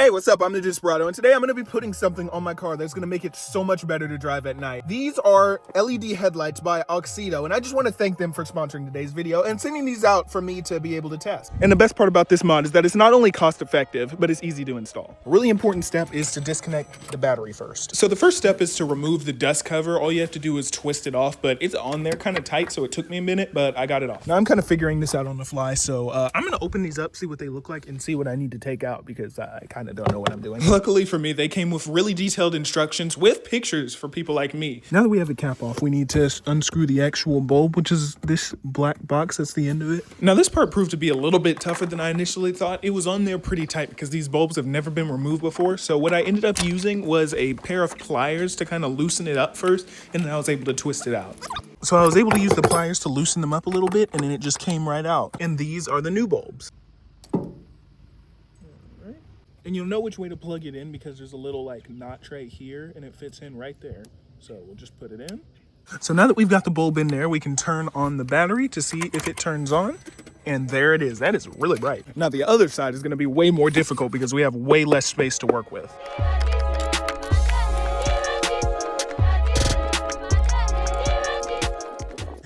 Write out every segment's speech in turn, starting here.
Hey, what's up? I'm the Desperado, and today I'm going to be putting something on my car that's going to make it so much better to drive at night. These are LED headlights by AUXITO, and I just want to thank them for sponsoring today's video and sending these out for me to be able to test. And the best part about this mod is that it's not only cost effective, but it's easy to install. A really important step is to disconnect the battery first. So the first step is to remove the dust cover. All you have to do is twist it off, but it's on there kind of tight, so it took me a minute, but I got it off. Now I'm kind of figuring this out on the fly, so I'm going to open these up, see what they look like, and see what I need to take out, because I kind of don't know what I'm doing. Luckily for me, they came with really detailed instructions with pictures for people like me. Now that we have the cap off, we need to unscrew the actual bulb, which is this black box that's the end of it. Now this part proved to be a little bit tougher than I initially thought. It was on there pretty tight because these bulbs have never been removed before. So what I ended up using was a pair of pliers to kind of loosen it up first, and then I was able to twist it out. So I was able to use the pliers to loosen them up a little bit, and then it just came right out. And these are the new bulbs. And you'll know which way to plug it in because there's a little like notch right here and it fits in right there. So we'll just put it in. So now that we've got the bulb in there, we can turn on the battery to see if it turns on. And there it is. That is really bright. Now the other side is going to be way more difficult because we have way less space to work with.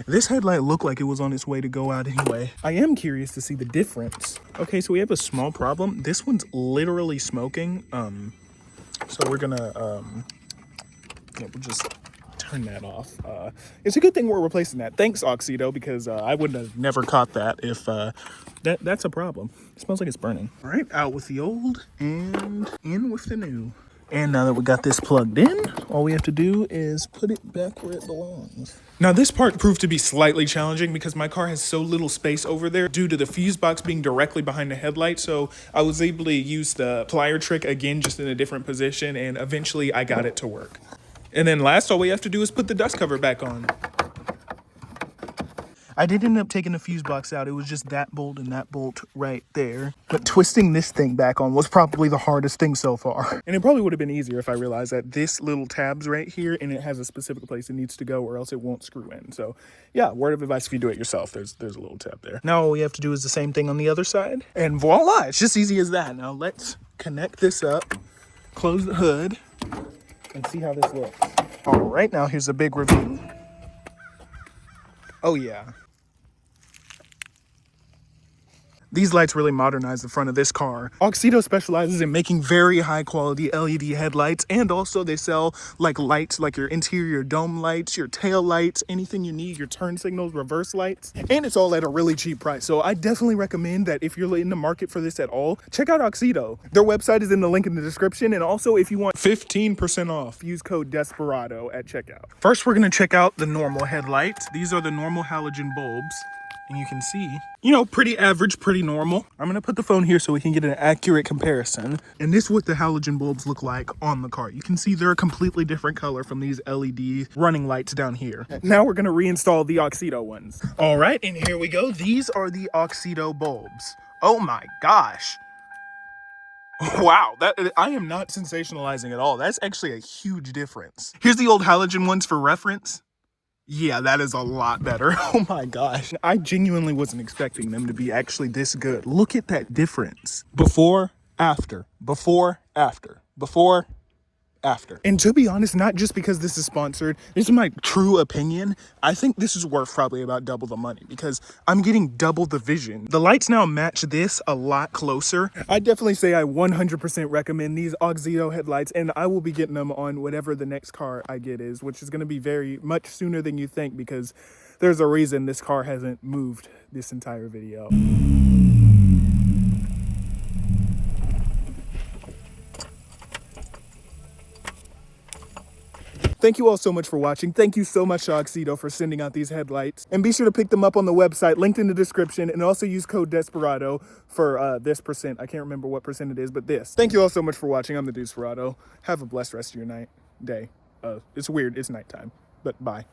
This headlight looked like it was on its way to go out anyway. I am curious to see the difference. Okay, so we have a small problem. This one's literally smoking. So we're gonna, we'll just turn that off. It's a good thing we're replacing that. Thanks, AUXITO, because I would have never caught that if that's a problem. It smells like it's burning. All right, out with the old and in with the new. And now that we got this plugged in, all we have to do is put it back where it belongs. Now this part proved to be slightly challenging because my car has so little space over there due to the fuse box being directly behind the headlight. So I was able to use the plier trick again, just in a different position, and eventually I got it to work. And then last, all we have to do is put the dust cover back on. I did end up taking the fuse box out. It was just that bolt and that bolt right there. But twisting this thing back on was probably the hardest thing so far. And it probably would have been easier if I realized that this little tab's right here and it has a specific place it needs to go or else it won't screw in. So yeah, word of advice if you do it yourself, there's a little tab there. Now all we have to do is the same thing on the other side. And voila, it's just easy as that. Now let's connect this up, close the hood, and see how this looks. All right, now here's a big review. Oh yeah. These lights really modernize the front of this car. AUXITO specializes in making very high quality LED headlights, and also they sell like lights, like your interior dome lights, your tail lights, anything you need, your turn signals, reverse lights, and it's all at a really cheap price. So I definitely recommend that if you're in the market for this at all, check out AUXITO. Their website is in the link in the description, and also if you want 15% off, use code Desperado at checkout. First, we're gonna check out the normal headlights. These are the normal halogen bulbs. And you can see, you know, pretty average, pretty normal. I'm gonna put the phone here so we can get an accurate comparison. And this is what the halogen bulbs look like on the car. You can see they're a completely different color from these LED running lights down here. Now we're gonna reinstall the AUXITO ones. All right, and here we go. These are the AUXITO bulbs. Oh my gosh. Wow, I am not sensationalizing at all. That's actually a huge difference. Here's the old halogen ones for reference. Yeah, that is a lot better. Oh my gosh. I genuinely wasn't expecting them to be actually this good. Look at that difference. Before, after, before, after, before, after. And to be honest, not just because this is sponsored, this is my true opinion. I think this is worth probably about double the money because I'm getting double the vision. The lights now match this a lot closer. I definitely say I 100% recommend these AUXITO headlights, and I will be getting them on whatever the next car I get is, which is going to be very much sooner than you think because there's a reason this car hasn't moved this entire video. Thank you all so much for watching. Thank you so much to AUXITO for sending out these headlights. And be sure to pick them up on the website, linked in the description, and also use code Desperado for this percent. I can't remember what percent it is, but this. Thank you all so much for watching. I'm the Desperado. Have a blessed rest of your day. It's weird, it's nighttime, but bye.